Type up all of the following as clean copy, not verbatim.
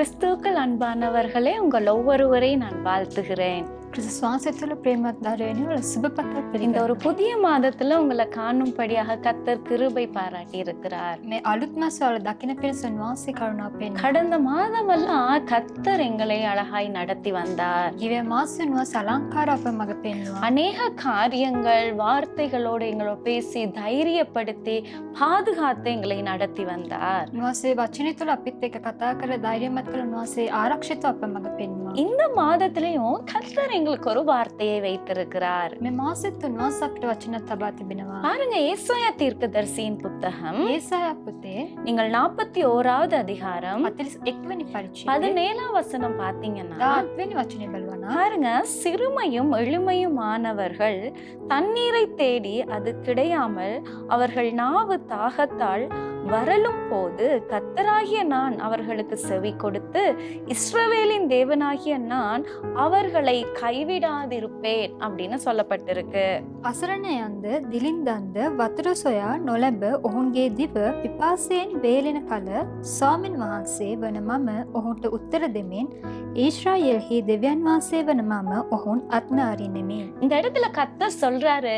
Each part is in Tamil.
கிறிஸ்துவுக்குள் அன்பானவர்களே, உங்கள் ஒவ்வொருவரையும் நான் வாழ்த்துகிறேன். விசுவாசத்துல பிரேமத்தாரேனே சுபப்பட்ட இந்த ஒரு புதிய மாதத்துல உங்களை காணும்படியாக கர்த்தர் கிருபை பாராட்டி இருக்கிறார். මේ අලුත් මාසවල දකින පිරිස උන්වහන්සේ කරුණාව පෙන්වනවා. கடந்த மாதமெல்லாம் கர்த்தர் எங்களை அழகாய் நடத்தி வந்தார். ඊවේ මාසෙ උන්වහන්සේ අලංකාර අප මඟ පෙන්වනවා. அநேக காரியங்கள் வார்த்தைகளோடு எங்களோட பேசி தைரியப்படுத்தி பாதுகாத்து எங்களை நடத்தி வந்தார். උන්වහන්සේ වචනේ තුළ අපිත් එක්ක කතා කර ධෛර්යමත් කළ උන්වහන්සේ ආරක්ෂිතව අප මඟ පෙන්වනවා. இந்த மாதத்திலையும் கர்த்தர் எங்களுக்கு ஒரு வார்த்தையை வைத்திருக்கிறார். මේ මාසෙත් උන්වහන්සේ අපිට වචනක් තබා තිබෙනවා. பாருங்க, ஏசாயா தீர்க்கதரிசியின் புத்தகம் ඒසායා පුතේ நீங்கள் 41வது அதிகாரம் 41 වෙනි පරිච්ඡේදය 17 வசனம் பாத்தீங்கன்னா 17 වෙනි වචනේ බලවනා. பாருங்க, சிறுமையும் எளிமையுமானவர்கள் தண்ணீரை தேடி அது கிடையாமல் அவர்கள் நாவு தாகத்தால் வரலும் போது கர்த்தராகிய நான் அவர்களுக்கு செவி கொடுத்து இஸ்ரவேலின் தேவனாகிய நான் அவர்களை கைவிடாதிருப்பேன் அப்படின்னு சொல்லப்பட்டிருக்கு. අසරණයන්ද දිලින්දන්ද වතුර සොයා නොලැබ ඔවුන්ගේ දිව පිපාසයෙන් වේලෙන කල ස්වාමින් වහන්සේ වන මම ඔවුන්ට උත්තර දෙමින් ඊශ්‍රායෙල්හි දෙවියන් වහන්සේ වන මම ඔවුන් අත්නාරින්නෙමි. இந்த இடத்துல கர்த்தர் சொல்றாரு,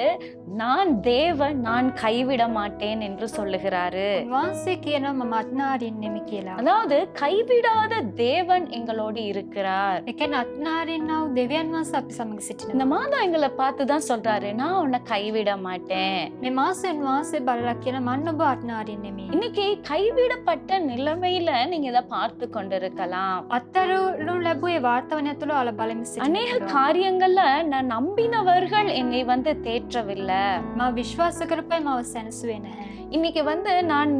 நான் தேவன், நான் கைவிட மாட்டேன் என்று சொல்லுகிறாரு. වහන්සේ කියනවා මම අත්නාරින්නෙමි කියලා. அதாவது கைவிடாத தேவன் எங்களோடு இருக்கிறார். ඒ කියන්නේ අත්නාරින්නව දෙවියන් වහන්සේ අපි සමග இந்த සිටිනවා. மாதம் எங்களை பார்த்து தான் சொல்றாரு, நான் உன்னை கைவிட மாட்டேன். මේ මාසෙන් වහන්සේ බලලා කියන මන්න ඔබ අත්නාරින්නෙමි. இன்னைக்கு கைவிடப்பட்ட நிலைமையில நீங்க இதை பார்த்து கொண்டிருக்கலாம். අත්තරලු ලැබුවේ වාතාවරණය තුළ ඔයාලා බලමින් அநேக සිටිනවා. காரியங்கள்ல நான் நம்பினவர்கள் என்னை தேற்றவில்லை. මම විශ්වාස කරපයි මම සැනසුවේ නැහැ. இன்னைக்கு நான்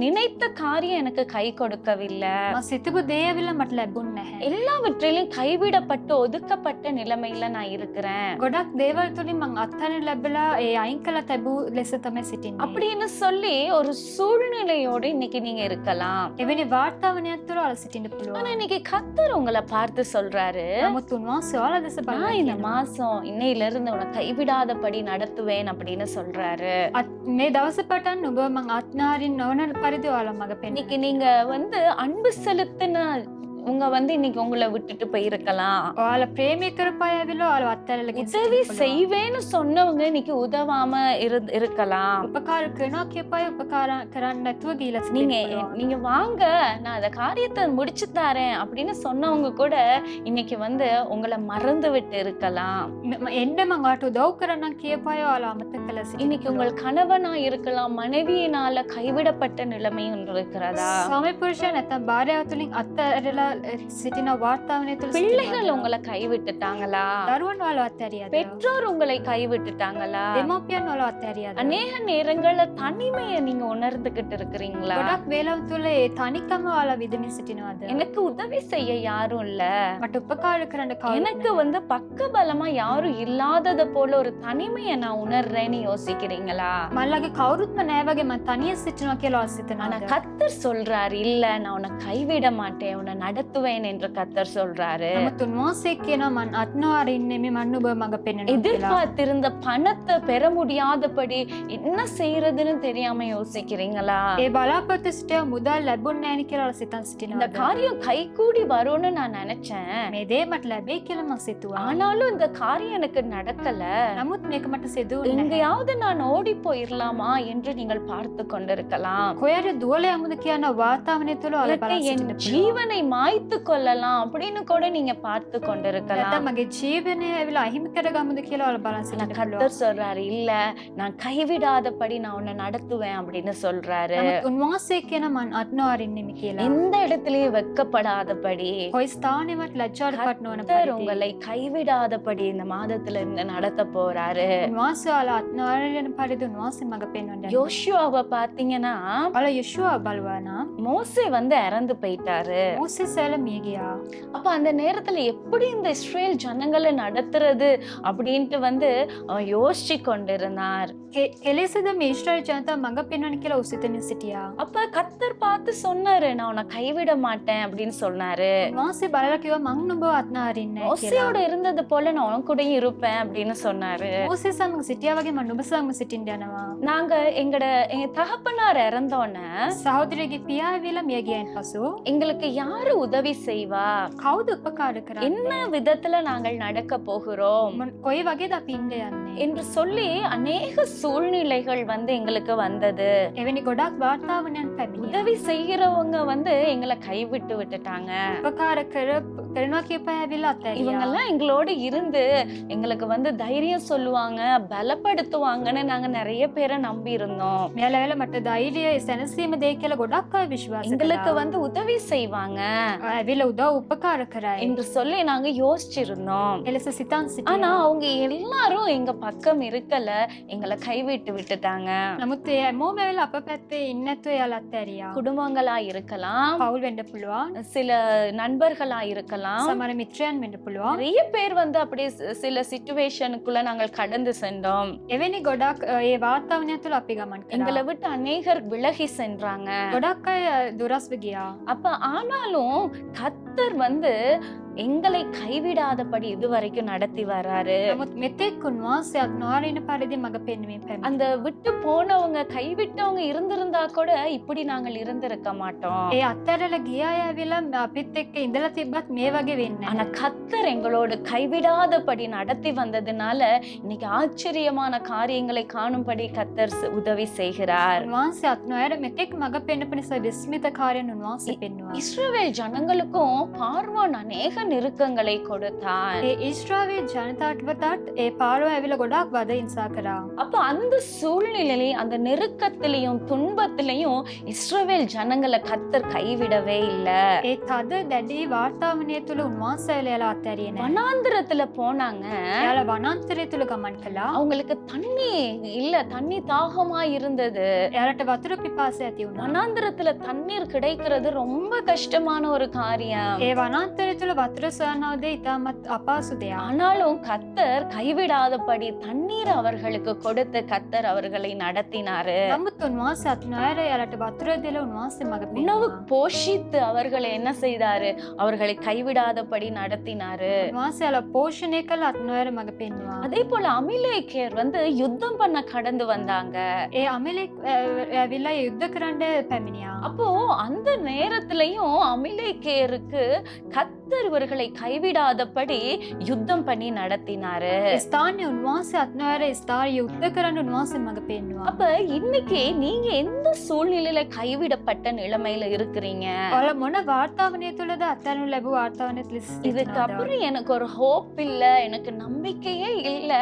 நினைத்த காரியம் எனக்கு கை கொடுக்கவில்லை. මම සිතපු දේ ඇවිල්ලා මට ලැබුණ නැහැ. எல்லாவற்றிலும் கைவிடப்பட்டு ஒதுக்கப்பட்ட நிலைமையில நான் இருக்கிறேன் ගොඩක් දේවල් තුලින් මං අත්හරින්න ලැබලා ඒ අයින් කළා තැබූ ලෙස තමයි සිටින්නේ. அப்படின்னு சொல்லி ஒரு சூழ்நிலையோடு இன்னைக்கு நீங்க இருக்கலாம். එවැනි වාතාවරණයක් තුළ ඔයාලා සිටින්න ஆனா පුළුවන්. இன்னைக்கு கர்த்தர் உங்களை பார்த்து சொல்றாரு, නමුත් උන්වහන්සේ ඔයාලා දෙස බලලා நான் இந்த කියනවා, மாசம் இன்னையில இருந்து உன்னை கைவிடாதபடி நடத்துவேன் அப்படின்னு சொல்றாரு. මේ දවස පටන් ඔබ මං අත්හරින්න නොවන පරිදි ඔයාලා මඟ පෙන්වන්න. இன்னைக்கு நீங்க அன்பு செலுத்தின உங்க இன்னைக்கு உங்களை விட்டுட்டு போயிருக்கலாம். ඔයාලා ප්‍රේමී කරපය ඇවිල්ලා ඔයාලා අත්හැරලා ගිහින් உதவி செய்வேன்னு சொன்னவங்க இன்னைக்கு உதவாம இருக்கலாம். උපකාර කරනවා කියපය උපකාර කරන්න නැතුව ගිහිලා நீங்க සිටින්න. நீங்க வாங்க, நான் அந்த காரியத்தை முடிச்சு தரேன் அப்படின்னு சொன்னவங்க கூட இன்னைக்கு உங்களை மறந்து விட்டு இருக்கலாம். එන්න මං ඔයාලට උදව් කරන්නම් කියපය ඔයාලා අමතක කළා සිටින්න. இன்னைக்கு உங்கள் கணவனா இருக்கலாம், மனைவியினால கைவிடப்பட்ட நிலைமையும் இருக்கிறதா? ස්වාමි පුරුෂයා නැත්නම් භාර්යාව තුලින් අත්හැරලා සිටින වාතාවරණය තුළ பிள்ளைகள் உங்களை கைவிட்டுட்டாங்களா? දරුවන් ඔයාලා අත්හැරියාද? பெற்றோர் உங்களை கைவிட்டுட்டாங்களா? දෙමාපියන් ඔයාලා අත්හැරියාද? அநேக நேரங்கள்ல தனிமையை நீங்க உணர்ந்துகிட்டு இருக்கிறீங்களா? ගොඩක් වේලාව තුළ ඒ තනිකම ඔයාලා විඳමින් සිටිනවද? எனக்கு உதவி செய்ய யாரும் இல்ல, මට උපකාර කරන්න කවුරුත් எனக்கு නැහැ. பக்க பலமா யாரும் இல்லாதத போல ஒரு தனிமையை நான் உணர்றேன்னு யோசிக்கிறீங்களா? මල්ලගේ කවුරුත්ම නැහැ වගේ මම තනිය සිටිනවා කියලා ඔයාලා ஆனா සිතනවද? கர்த்தர் சொல்றாரு, இல்ல நான் உன்னை கைவிட மாட்டேன், உன்னை நடத்துவேன் என்று கர்த்தர் சொல்றாரு. නමුත් උන්වහන්සේ කියනවා මං අත්නවාරින්නේ මේ මන්න ඔබ මඟ පෙන්වනවා කියලා. எதிர்பார்த்திருந்த பணத்தை பெற முடியாதபடி என்ன செய்யறதுன்னு தெரியாம யோசிக்கிறீங்களா? ඒ බලාපොරොත්තු සිටිය මුදල් ලැබුණ නැහැ නේ කියලා ඔයාලා සිතන් இந்த සිටිනවද? காரியம் கைகூடி வரும்னு நான் நினைச்சேன், මේ දේ මට ලැබෙයි කියලා මං සිතුවා. ஆனாலும் இந்த காரியம் எனக்கு நடக்கல. නමුත් මේක මට සිදු වුණේ නැහැ. எங்கேயாவது நான் ஓடி போயிரலாமா என்று நீங்கள் பார்த்து கொண்டிருக்கலாம். කොහේරි දුවල යමුද කියන වාතාවරණය තුළ ඔයාලා அல்லது බලන් என் සිටින්න පුළුවන්. ஜீவனை மாய்த்து கொள்ளலாம் அப்படின்னு கூட நீங்க பார்த்து கொண்டிருக்கலாம். නැත්නම් මගේ ජීවනය ඇවිල්ලා අහිමි කරගමුද කියලා ඔයාලා බලන් ஆனா සිටින්න පුළුවන්. கர்த்தர் சொல்றாரு, இல்ல நான் கைவிடாதபடி நான் உன்னை நடத்துவேன் அப்படின்னு சொல்றாரு. නමුත් උන්වහන්සේ කියන මං අත්නවාරින්නෙමි කියලා. எந்த இடத்திலயும் வெட்கப்படாதபடி කොයි ස්ථානෙවත් ලැජ්ජාටපත් නොවන கர்த்தர் පරිදි உங்களை கைவிடாதபடி இந்த மாதத்துல இருந்து நடத்த போறாரு. උන්වහන්සේ ඔයාලා අත්නවාරින පරිදි උන්වහන්සේ මඟ පෙන්වන්න. யோசுவாவை பாத்தீங்கன்னா ඔයාලා යෙෂුවා බලවා නම් மோசே இறந்து போயிட்டாரு. මෝසෙස් ඇවිල්ලා මිය ගියා. அப்ப அந்த நேரத்துல எப்படி இந்த இஸ்ரேல் ஜனங்களை நடத்துறது அப்படின்ட்டு அவன் யோசிச்சு கொண்டிருந்தார். කෙලෙසද මේ ඊශ්‍රායෙල් ජනතාව මඟ පෙන්වන්න කියලා ඔහු සිතමින් සිටියා. அப்ப கர்த்தர் பார்த்து சொன்னாரு, நான் உன்னை கைவிட மாட்டேன் அப்படின்னு சொன்னாரு. උන්වහන්සේ බලලා කිව්වා මං නුඹව අත්නාරින්නේ නැහැ කියලා. மோசேயோட இருந்தது போல நான் உன் கூடயும் இருப்பேன் அப்படின்னு சொன்னாரு. මෝසේ සමග සිටියා වගේ මම නුඹ සමග සිටින්න යනවා. நாங்க எங்க தகப்பனார் இறந்தோன்னே සහෝදරයාගේ පියා ඇවිල්ලා මිය ගියයින් පසු எங்களுக்கு யாரு உதவி செய்வா, කවුද උපකාර என்ன කරන්නේ? விதத்துல நாங்கள் நடக்க போகிறோம் කොයි වගේද අපි ඉන්න යන්නේ? என்று சொல்லி அநேக சூழ்நிலைகள் எங்களுக்கு வந்தது. එවැනි ගොඩක් වාතාවරණයන් පැමිණියා. உதவி செய்யறவங்க எங்களை கைவிட்டு விட்டுட்டாங்க. උපකාර කරනවා කියපා ඇවිල්ලා අත්හැරියා. இவங்க எல்லாம் எங்களோட இருந்து எங்களுக்கு தைரியம் சொல்லுவாங்க, பலப்படுத்துவாங்கன்னு நாங்க நிறைய பேரை நம்பி இருந்தோம். මෙයාලා වෙල මට ධෛර්යය සැනසීම දෙයි කියලා ගොඩක් අය විශ්වාස எங்களுக்கு කළා. உதவி செய்வாங்க ඇවිල්ලා උදව් උපකාර කරයි. என்று சொல்லி நாங்க யோசிச்சிருந்தோம். එලෙස සිතන් සිටියා. ஆனா அவங்க எல்லாரும் எங்க பக்கம் இருக்கல, எங்களை கைவிட்டு விட்டுட்டாங்க. නමුත් ඒ හැමෝම ඇවිල්ලා අප පැත්තේ ඉන්නේ නැතුව එයාලා අත්හැරියා. குடும்பங்களா இருக்கலாம், පවුල් වෙන්න පුළුවන්. சில நண்பர்களா இருக்கலாம், සමහර මිත්‍රයන් වෙන්න පුළුවන්. நிறைய பேர் அப்படியே சில சிச்சுவேஷனுக்குள்ள நாங்கள் கடந்து சென்றோம். එවැනි ගොඩක් ඒ වාතාවරණය තුළ අපි ගමන් எங்களை කළා. விட்டு அநேகர் விலகி சென்றாங்க. ගොඩක් අය දුරස්ව ගියා. அப்ப ஆனாலும் கர்த்தர் எங்களை கைவிடாதபடி இதுவரைக்கும் நடத்தி வராரு. නමුත් මෙතෙක් උන්වහන්සේ අත් නොහරින පරිදි මඟ පෙන්වීම පැමිණි. அந்த விட்டு போனவங்க கைவிட்டவங்க இருந்திருந்தா கூட இப்படி நாங்கள் இருந்திருக்க மாட்டோம். ඒ අත්හැරලා ගිය අය ඇවිල්ලා අපිත් එක්ක ඉඳලා තිබ්බත් මේ වගේ වෙන්නේ ஆனா නැහැ. கர்த்தர் எங்களோடு கைவிடாதபடி நடத்தி வந்ததுனால இன்னைக்கு ஆச்சரியமான காரியங்களை காணும்படி கர்த்தர் உதவி செய்கிறார். උන්වහන්සේ අත් නොහැර මෙතෙක් මඟ පෙන්වපු නිසා විස්මිත කාර්යයන් උන්වහන්සේ පෙන්වුවා. இஸ்ரவேல் ஜனங்களுக்கும் பார்வோன் அநேக நெருக்கங்களை கொடுத்தான். ඒ ඊශ්‍රායෙල් ජනතාවට ඒ පාරෝ ඇවිල්ලා ගොඩක් වද හිංසා කරා. அப்ப அந்த சூழ்நிலையில அந்த நெருக்கத்திலையும் துன்பத்திலையும் இஸ்ரவேல் ஜனங்களை கர்த்தர் கைவிடவே இல்ல. ඒ තද දැඩි වාතාවරණය තුළ උන්වහන්සේ ඇවිල්ලා අත්හැරියේ නැහැ. வனாந்திரத்துல போனாங்க. එයාලා වනාන්තරය තුළ ගමන් කළා. அவங்களுக்கு தண்ணி இல்ல, தண்ணி தாகமா இருந்தது. එයාලට වතුර පිපාසය ඇති වුණා. வனாந்திரத்துல தண்ணீர் கிடைக்கிறது ரொம்ப கஷ்டமான ஒரு காரியம். ඒ වනාන්තරය තුළ වතුර සොයනවද ඉතාමත් අපහසු දෙයක්. ஆனாலும் கர்த்தர் கைவிடாதபடி தண்ணீர் அவர்களுக்கு கொடுத்து கர்த்தர் அவர்களை நடத்தினாரு. නමුත් උන්වහන්සේ අත් නොහැර එයාලට වතුර දීලා උන්වහන්සේ මඟ உணவு පෙන්වුවා. போஷித்து அவர்களை என்ன செய்தாரு, அவர்களை கைவிடாதபடி நடத்தினாரு. උන්වහන්සේ එයාලා පෝෂණය කළ අත් නොහැර මඟ පෙන්වුවා. அதே போல அமிலேக்கியர் யுத்தம் பண்ண கடந்து வந்தாங்க. ඒ අමිලෙක් ඇවිල්ලා යුද්ධ කරන්න පැමිණියා. அப்போ அந்த நேரத்திலையும் அமிலேக்கியருக்கு கர்த்தர் இவர்களை கைவிடாதபடி யுத்தம் பண்ணி நடத்தினாரு. ඒ ස්ථානයේ උන්වහන්සේ අත් නොහැර ස්ථානයේ යුද්ධ කරන්න උන්වහන්සේ මඟ පෙන්වුවා. அப்ப இன்னைக்கு நீங்க எந்த சூழ்நிலையில கைவிடப்பட்ட நிலைமையில இருக்கிறீங்க? ඔයාලා මොන වාතාවරණය තුළද අත්හැරනු ලැබුව වාතාවරණයත් ලෙස இதுக்கு සිටිනවද? அப்புறம் எனக்கு ஒரு ஹோப் இல்ல, எனக்கு நம்பிக்கையே இல்ல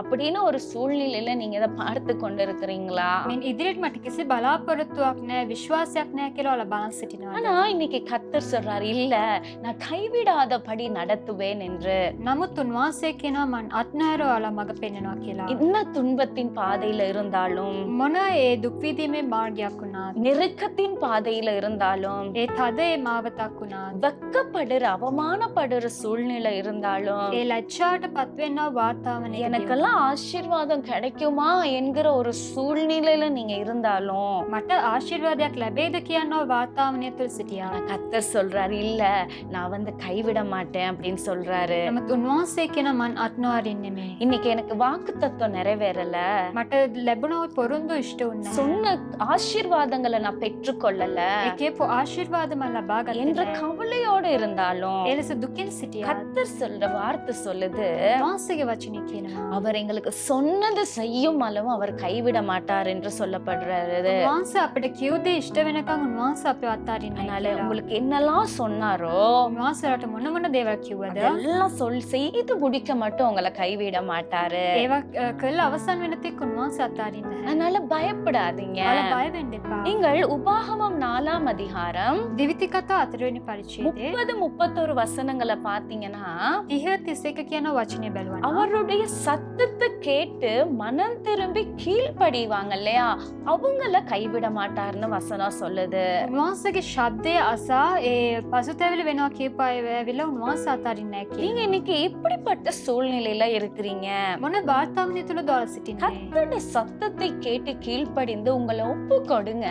அப்படின்னு ஒரு சூழ்நிலையில நீங்க இதை பார்த்து கொண்டு இருக்கிறீங்களா? මින් ඉදිරියට මට කිසි බලාපොරොත්තුවක් නැහැ, විශ්වාසයක් නැහැ කියලා ඔයාලා බලන් සිටිනවද? ஆனா இன்னைக்கு கர்த்தர் சொல்றாரு, இல்ல நான் கைவிடாதபடி நடத்துவேன் என்று. නමුත් උන්වහන්සේ කියනවා මං අත් නොහැර ඔයාලා මඟ පෙන්වනවා කියලා. என்ன துன்பத்தின் பாதையில இருந்தாலும், මොන ඒ දුක් විඳීමේ මාර්ගයක් වුණත්, நெருக்கத்தின் பாதையில இருந்தாலும், ඒ තද ඒ මාවතක් වුණත්, வெக்கப்படுற அவமானப்படுற சூழ்நிலை இருந்தாலும், ඒ ලැජ්ජාවට පත්වෙනා වාතාවරණයක எனக்கெல்லாம் ஆசீர்வாதம் கிடைக்குமா என்கிற ஒரு சூழ்நிலையில நீங்க இருந்தாலும், මට ආශිර්වාදයක් ලැබෙයිද කියන වාතාවරණය තුළ සිටියා. ஆனா கர்த்தர் சொல்றாரு, இல்ல நான் கைவிட மாட்டேன் அப்படின்னு சொல்றாரு. නමුත් උන්වහන්සේ කියන මං අත් නොහරින්නේ නෙමෙයි. இன்னைக்கு எனக்கு வாக்கு தத்துவம் நிறைவேறல, මට ලැබුණ පොරොන්දු ඉෂ්ට වුණා. சொன்ன ஆசீர்வாதங்களை நான் பெற்றுக்கொள்ளல ඒ කියපු ආශිර්වාද මම ලබා என்ற ගත්තේ නැහැ. கவலையோடு இருந்தாலும், ඒ ලෙස දුකින් සිටියා. கர்த்தர் சொல்ற வார்த்தை சொல்லுது, උන්වහන්සේගේ වචනේ කියනවා. அவர் எங்களுக்கு சொன்னது செய்யும் அளவும் அவர் கைவிட மாட்டார் என்று சொல்லப்படுறது. උන්වහන්සේ අපිට කිව් දේ ඉෂ්ට වෙනකන් උන්වහන්සේ අපිව අත්හරින්නේ அதனால නැහැ. உங்களுக்கு என்னெல்லாம் சொன்னாரோ උන්වහන්සේලාට මොන මොන දේවල් කිව්වද அதெல்லாம் செய்து முடிக்க மட்டும் உங்களை கைவிட மாட்டாரு. ඒවා කළ අවසන් වෙන තෙක් උන්වහන්සේ අත්හරින්නේ නැහැ. அதனால பயப்படாதீங்க. ඔයාලා බය වෙන්න එපා. நீங்கள் உபாகமம் 4ஆம் அதிகாரம் දිවිති කතා 4 වෙනි පරිච්ඡේදයේ 30-31 வசனங்களை பாத்தீங்கன்னா, 30-31 කියන වචනේ බලනවා. அவருடைய சத்தத்தை கேட்டு மனம் திரும்பி கீழ்ப்படிவாங்க இல்லையா, அவங்கள கைவிட மாட்டாருன்னு வசனம் சொல்லுது. උන්වහන්සේගේ ශබ්දය අසා ඒ පසුතැවිලි වෙනවා කියපු අය ඇවිල්ලා උන්වහන්සේ අතාරින්නේ නැහැ කියලා. நீங்க இன்னைக்கு எப்படிப்பட்ட சூழ்நிலையில இருக்கிறீங்க? මොන වාතාවරණය තුල දොර සිටින්නේ? கர்த்தருடைய சத்தத்தை கேட்டு கீழ்ப்படிந்து உங்களை ஒப்பு கொடுங்க,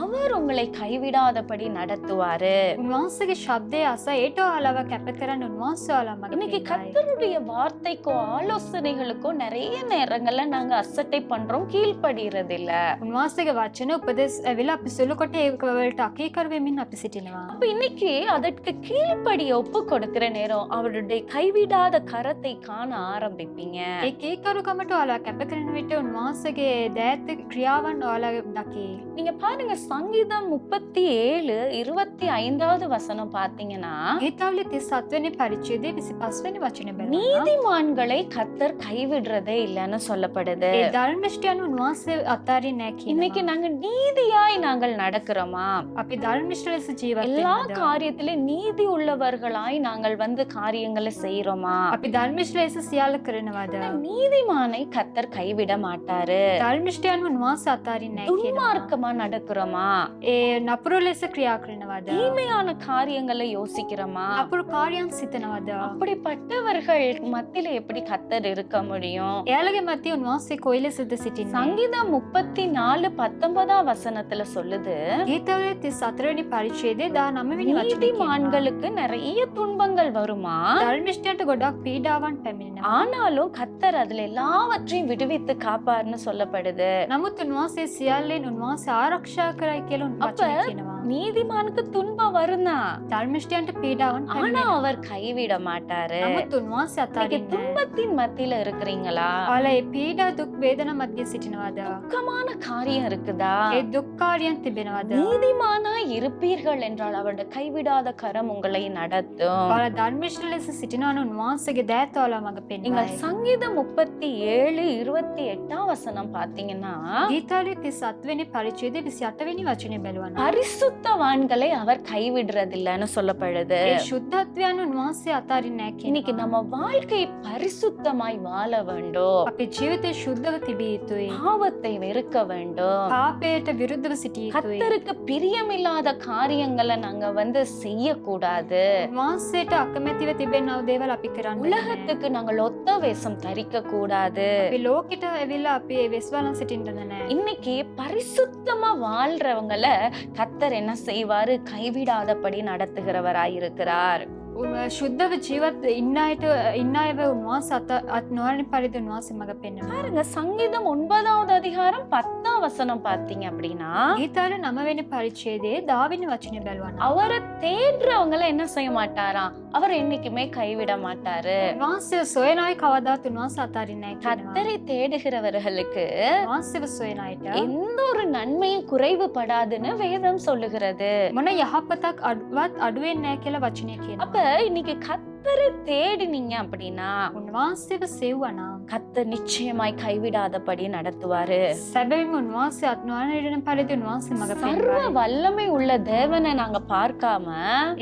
அவர் உங்களை கைவிடாதபடி நடத்துவாரு. උන්වහන්සේගේ ශබ්දය අසා ඒට ආලව කැප කරන්න උන්වහන්සේ ආලව මග இன்னைக்கு පෙන්නයි. கர்த்தருடைய வார்த்தைக்கோ ஆலோசனைகளுக்கோ நிறைய நேரங்கள்ல நாங்க அசட்டை பண்றோம், கீழ்ப்படிறது இல்ல. උන්වහන්සේගේ වචන උපදෙස් ඇවිල්ලා අපි සුළු කොට ඒක වලට අකීකරු වෙමින් අපි සිටිනවා. அப்ப இன்னைக்கு அதற்கு கீழ்ப்படிய ஒப்பு கொடுக்கிற நேரம் அவருடைய கைவிடாத கரத்தை காண ஆரம்பிப்பீங்க. ඒ කීකරුකමට ඔයාලා කැප කරන විට උන්වහන්සේගේ දෑත් ක්‍රියාවන් ඔයාලා දකි. நீங்க பாருங்க, சங்கீதம் 37:25 வசனம் பாத்தீங்கன்னா, ගීතාවලිය 37 වෙනි පරිච්ඡේදයේ 25 වෙනි වචනේ බලනවා. நீதிமான்களை கர்த்தர் கைவிடுறதே இல்லைன்னு சொல்லப்படுது. ඒ ධර්මිෂ්ඨයන් උන්වහන්සේ අතාරින්නේ නැහැ இன்னைக்கு කියනවා. நாங்க நீதியாய் நாங்கள் நடக்கிறோமா? අපි ධර්මිෂ්ඨ ලෙස ජීවත් எல்லா වෙනවද? காரியத்திலும் நீதி உள்ளவர்களாய் நாங்கள் காரியங்களை செய்யறோமா? අපි ධර්මිෂ්ඨ ලෙස සියල්ල කරනවද? நீதிமானை கர்த்தர் கைவிட மாட்டாரு. ධර්මිෂ්ඨයන් උන්වහන්සේ අතාරින්නේ නැහැ කියනවා. துன்மார்க்கமா நடக்கிறோமா? ඒ නපුරු ලෙස ක්‍රියා කරනවද? தீமையான காரியங்களை யோசிக்கிறோமா? නපුරු කාර්යයන් සිතනවද? அப்படிப்பட்டவர்கள் மத்தியில எப்படி கர்த்தர் இருக்க முடியும்? එයාලගේ මැදින් උන්වහන්සේ කොයි ලෙසද සිටින්නේ? சங்கீதம் 34:19 வசனத்துல சொல்லுது, ගීතාවලිය 34 වෙනි පරිච්ඡේදයේ 19 වෙනි වචනේ කියනවා. நீதிமான்களுக்கு நிறைய துன்பங்கள் வருமா, ධර්මිෂ්ඨයන්ට ගොඩක් පීඩාවන් පැමිණෙනවා. ஆனாலும் கர்த்தர் அதுல எல்லாவற்றையும் விடுவித்து காப்பார்னு சொல்லப்படுது. නමුත් උන්වහන්සේ සියල්ලෙන් උන්වහන්සේ ආරක්ෂා කරයි කියලා වචනේ කියනවා. நீதிமானுக்கு துன்பம் வரும்தான், ධර්මිෂ්ඨයන්ට පීඩාවන් ஆனா පැමිණෙනවා. அவர் கைவிட மாட்டாரு. නමුත් උන්වහන්සේ இன்னைக்கு අතාරින්නේ නැහැ. துன்பத்தின் மத்தியில இருக்கிறீங்களா? ඔයාලා ඒ පීඩා දුක් වේදනා මැදින් සිටිනවද? துக்கமான காரியம் இருக்குதா? ඒ දුක් කාර්යයන් තිබෙනවද? நீதிமானா இருப்பீர்கள் என்றால் அவருடைய கைவிடாத கரம் உங்களை நடத்தும். ඔයාලා ධර්මිෂ්ඨ ලෙස සිටිනවා නම් උන්වහන්සේගේ දෑත ඔයාලා මඟ நீங்கள் පෙන්වයි. சங்கீதம் 37:28 வசனம் பாத்தீங்கன்னா, ගීතාවලිය 37 වෙනි පරිච්ඡේදයේ 28 වෙනි වචනේ බලනවා. பரிசுத்தவான்களை அவர் கைவிடுறதில்லைன்னு சொல்லப்படுது. ඒ ශුද්ධත්වයන් උන්වහන්සේ අතාරින්නේ නැහැ இன்னைக்கு කියනවා. நம்ம வாழ்க்கை பரிசுத்தமாய் வாழ வேண்டும், අපේ ජීවිතේ ශුද්ධව තිබිය යුතුයි. பாவத்தை வெறுக்க வேண்டும், පාපයට විරුද්ධව සිටිය යුතුයි. கர்த்தருக்கு பிரியமில்லாத காரியங்களை நாங்க செய்யக்கூடாது. උන්වහන්සේට අකමැතිව තිබෙනව දේවල් අපි කරන්නේ නැහැ. உலகத்துக்கு நாங்கள் ஒத்த வேஷம் தரிக்க கூடாது. අපි ලෝකෙට ඇවිල්ලා අපි ඒ වෙස්වලන් සිටින්න නැහැ. இன்னைக்கு பரிசுத்தமா வாழ்றவங்கள கர்த்தர் என்ன செய்வாரு? கைவிடாதபடி நடத்துகிறவராயிருக்கிறார். ශුද්ධව ජීවත් ඉන්න අයව උන්වහන්සේ අත් නොවන පරිදි උන්වහන්සේ මඟ පෙන්වනවා. பாருங்க, சங்கீதம் 9வது அதிகாரம் 10ஆம் வசனம் பார்த்தீங்க அப்படின்னா, ගීතාවලිය 9 වෙනි පරිච්ඡේදයේ 10 වෙනි වචනේ බලවන්න. அவரை தேடுறவங்கள என்ன செய்ய மாட்டாராம்? அவர் என்னைக்குமே கைவிட மாட்டாரு. උන්වහන්සේ සොයන අය කවදාත් උන්වහන්සේ අතාරින්නේ නැහැ කියනවා. கர்த்தரை தேடுகிறவர்களுக்கு උන්වහන්සේව සොයන අයට எந்த ஒரு நன்மையும் குறைவுபடாதுன்னு வேதம் சொல்லுகிறது. මොන යහපතක් අඩු වෙන්නේ නැහැ කියලා වචනේ කියනවා. அப்ப இன்னைக்கு கர்த்தரை தேடினீங்க அப்படின்னா උන්වහන්සේව සෙව්වනම් கர்த்தர் நிச்சயமாய் கைவிடாதபடி நடத்துவாரு. සැබවින්ම උන්වහන්සේ අත් නොවන පරිදි උන්වහන්සේ මඟ சர்வ පෙන්වයි. வல்லமை உள்ள தேவனை நாங்க பார்க்காம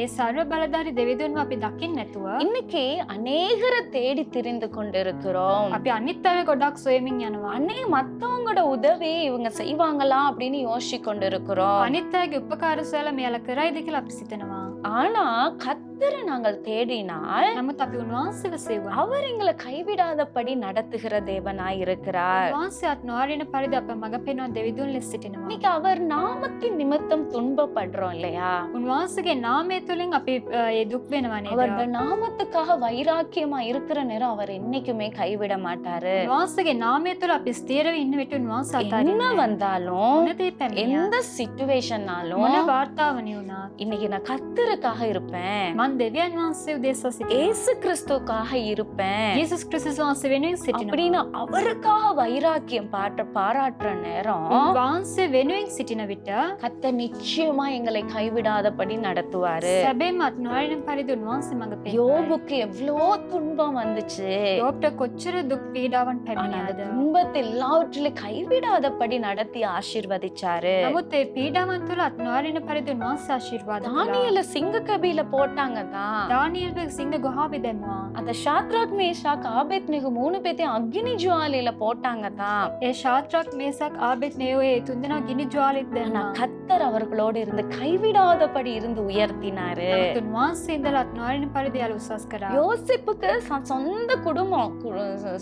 ඒ සර්ව බලධාරී දෙවිඳුන්ව අපි දකින්න නැතුව இன்னைக்கு அநேகரை தேடி திரிந்து கொண்டிருக்கிறோம். අපි අනිත් අය ගොඩක් සොයමින් යනවා. மத்தவங்களோட உதவி இவங்க செய்வாங்களா அப்படின்னு யோசிச்சு கொண்டிருக்கிறோம். අනිත් අයගේ උපකාර සොයලා මෙයාලා කරයිද කියලා අපි සිතනවා. ஆனா கர்த்தரை நாங்கள் தேடினால் නමුත් අපි උන්වහන්සේව සෙව්වනම් அவர் எங்களை கைவிடாதபடி நடத்துகிற தேவனாய் இருக்கிறார். උන්වහන්සේ අත් නොවන පරිදි අප මඟ පෙන්වන දෙවිඳුන් ලෙස සිටිනවා. இன்னைக்கு அவர் நாமத்தின் நிமித்தம் துன்பப்படுறோம் இல்லையா? උන්වහන්සේගේ නාමය තුලින් අපි ඒ දුක් වෙනවා නේද? அவருடைய நாமத்துக்காக வைராக்கியமா இருக்கிற நேரம் அவர் என்னைக்குமே கைவிட மாட்டாரு. උන්වහන්සේගේ නාමය තුල අපි ස්ථිරව ඉන්න විට උන්වහන්සේ என்ன අතාරින්නේ නැහැ. வந்தாலும் මොන දේ පැමිණියා எந்த சிச்சுவேஷன்னாலும் මොන වාර්තාවනි වුණත් இன்னைக்கு நான் கர்த்தருக்காக இருப்பேன், මං දෙවියන් වහන්සේ උදෙසා සිටිනවා. ஏசு கிறிஸ்துவுக்காக இருப்பேன் යේසුස් ක්‍රිස්තුස් වහන්සේ වෙනුවෙන් සිටිනවා. அப்படின்னு அவருக்காக வைராக்கியம் பாராட்டுற நேரம் වහන්සේ වෙනුවෙන් සිටින විට கர்த்தர் நிச்சயமா எங்களை கைவிடாதபடி நடத்துவாரு. සැබෑම අත් නොවන පරිදි උන්වහන්සේ මඟ පෙන්වයි. யோபுக்கு எவ்வளோ துன்பம் வந்துச்சு, යෝබ්ට කොච්චර දුක් පීඩාවන් ஆனா அந்த පැමිණියාද? துன்பத்தை எல்லாவற்றிலும் கைவிடாதபடி நடத்தி ஆசீர்வதிச்சாரு. නමුත් ඒ පීඩාවන් තුල අත් නොවන පරිදි උන්වහන්සේ ආශිර්වාද කළා. தானியேல சிங்க கபில போட்டாங்க, தான். දානියෙල්ව සිංහ ගොහාවේ දැම්මා. அந்த ஷாத்ராக் மேஷாக் ஆபேத்நேகோ 3 பேத்தையும் அக்னி ஜுவாலையில போட்டாங்க தான். ඒ ශාත්‍රාක් මේසක් ආබෙද්නේගෝ ඒ තුන්දෙනා ගිනි ජ්වාලෙත් ஆனா දැම්මා. கர்த்தர் அவர்களோடு இருந்து கைவிடாதபடி இருந்து உயர்த்தினாரு. නමුත් උන්වහන්සේ ඉඳලා නොවැළෙන පරිදි යාළ උසස් කරා. யோசிப்புக்கு சொந்த குடும்பம்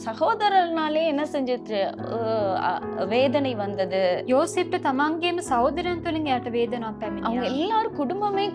சகோதரனாலே என்ன செஞ்சிச்சு, வேதனை வந்தது. යෝසෙප්ට තමන්ගේම සහෝදරයන් තුලින් එයාට වේදනාවක් அவங்க පැමිණියා. எல்லாரும் குடும்பமே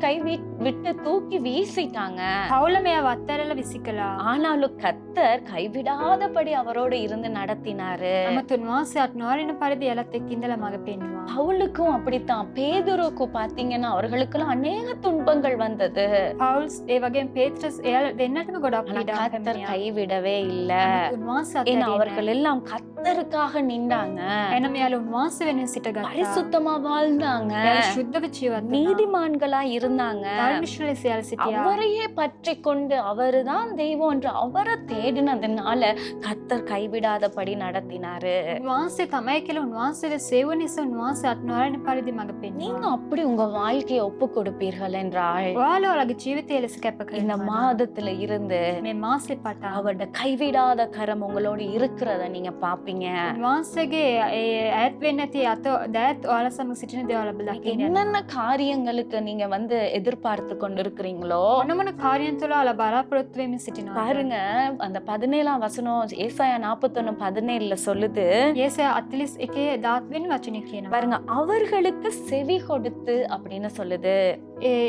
விட்டு தூக்கி வீசிட்டாங்க. පවුලම එයාව අත්හැරලා විසි කළා. ஆனாலும் கர்த்தர் கைவிடாதபடி அவரோடு இருந்து நடத்தினாரு. නමුත් උන්වහන්සේ අත් නොවැළෙන පරිදි යාළත් එක්ක ඉඳලා මඟ පෙන්නුවා. பவுலுக்கும் அப்படித்தான். பேதுருவுக்கு பாத்தீங்கன்னா அவர்களுக்கெல்லாம் அநேக துன்பங்கள் வந்தது. පවුල්ස් ඒ වගේම පේත්‍රස් එයාලා දෙන්නටම ගොඩක් ஆனா පීඩා கர்த்தர் පැමිණියා. கைவிடவே இல்ல. නමුත් උන්වහන්සේ ஏன்னா අත්හැරියේ அவர்கள் නැහැ. எல்லாம் கர்த்தருக்காக நின்றாங்க, එනම යාළ උන්වහන්සේ වෙනුවෙන් සිටගත්තා. பரிசுத்தமா வாழ்ந்தாங்க, යාළ ශුද්ධව ජීවත් වුණා. நீதிமான்களா இருந்தாங்க. ධර්මිෂ්ඨ ලෙස යාළ සිටියා. அவரையே பற்றி கொண்டு அவருதான் தெய்வம் என்று அவரை தேடினதுனால கர்த்தர் கைவிடாதபடி நடத்தினாரு. උන්වහන්සේ තමයි කියලා උන්වහන්සේගේ සේව නිසා උන්වහන්සේ අත් නොවැළෙන පරිදි මඟ පෙන්නුවා. நீங்க அப்படி உங்க வாழ்க்கையை ஒப்பு கொடுப்பீர்கள் என்றால் ඔයාලා ඔයාලගේ ජීවිතය ලෙස කැප இந்த කරනවා. மாதத்துல இருந்து මේ මාසේ පටන් அவருடைய கைவிடாத கரம் உங்களோட இருக்கிறத நீங்க பாப்பீங்க. උන්වහන්සේගේ ඒ ඈත් වෙන්නේ නැති අත දෑත් ඔයාලා සමග සිටින දේ ඔයාලා දකින්න. என்னென்ன காரியங்களுக்கு நீங்க எதிர்பார்த்து கொண்டு இருக்கிறீங்களோ මොන මොන කාර්යයන් තුළ ඔයාලා බලාපොරොත්තු වෙමින් සිටිනවා. பாருங்க, அந்த 17ஆம் வசனம் ஏசாயா 41:17 சொல்லுது. යේසයා 41 10 වෙනි වචනේ කියනවා. பாருங்க, அவர்களுக்கு செவி கொடுத்து அப்படின்னு சொல்லுது.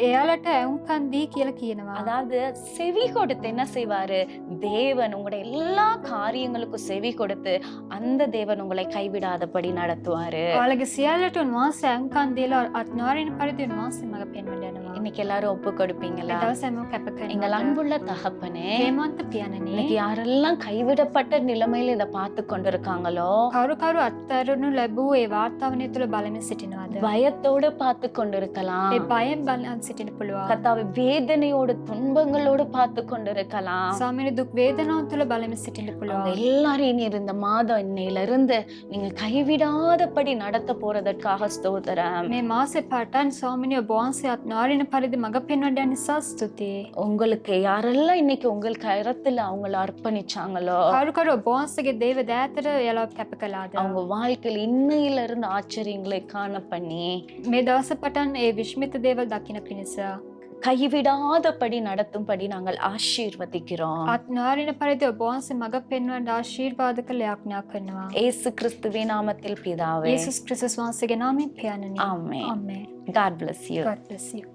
එයාලට ඇවුම්කන් දී කියලා කියනවා. அதாவது செவி கொடுத்து என்ன செய்வாரு, தேவன் உங்களுடைய எல்லா காரியங்களுக்கும் செவி கொடுத்து அந்த தேவன் உங்களை கைவிடாதபடி நடத்துவாரு. ඔයාලගේ සියල්ලට උන්වහන්සේ ඇවුම්කන් දීලා අත් නොවැළෙන පරිදි උන්වහන්සේ මඟ පෙන්වන්න යනවා. இன்னைக்கு எல்லாரும் ஒப்பு கொடுப்பீங்களா? මේ දවස් හැමෝම කැප எங்கள் කරනවා. அன்புள்ள தகப்பனே, හේමන්ත පියාණනි, இன்னைக்கு யாரெல்லாம் கைவிடப்பட்ட நிலைமையில இதை பார்த்து கொண்டிருக்காங்களோ, කවුරු කවුරු අත්තරනු ලැබූ ඒ වාතාවරණය තුළ බලමින් සිටිනවාද? பயத்தோடு பார்த்து கொண்டிருக்கலாம். ඒ බයෙන් බලන් සිටින්න පුළුවන්. கர்த்தாவே, வேதனையோடு துன்பங்களோடு பார்த்து கொண்டிருக்கலாம். ස්වාමීනි, දුක් වේදනාවන් තුළ බලමින් සිටින්න அவங்க පුළුවන්. எல்லாரும் இனி இந்த மாதம் இன்னையிலிருந்து நீங்க கைவிடாதபடி நடத்த போறதற்காக ஸ்தோத்திரம். මේ මාසේ පටන් ස්වාමීනි ඔබ වහන්සේ අත් නොවැළෙන පරිදි මඟ පෙන්වන්න යන නිසා ස්තුතියි. உங்களுக்கு யாரெல்லாம் இன்னைக்கு உங்கள் கரத்துல அவங்கள அர்ப்பணிச்சாங்களோ, කවුරු කවුරු ඔබ වහන්සේගේ දේව දෑතට එයාලා කැප කළාද? அவங்க வாழ்க்கையில் இன்னையில இருந்து ஆச்சரியங்களை காண பண்ணி මේ දවස පටන් ඒ විශ්මිත දේවල් දකින්න පිණිස கைவிடாதபடி நடத்தும்படி நாங்கள் ஆசீர்வதிக்கிறோம். අත් නොවැළෙන පරිදි ඔබ වහන්සේ මඟ පෙන්වන්න ආශිර්වාද කළ යාඥා කරනවා. இயேசு கிறிஸ்துவின் நாமத்தில் பிதாவே, යේසුස් ක්‍රිස්තුස් වහන්සේගේ නාමයෙන් පියාණනි. ஆமென். ආමේන්. God bless you. God bless you.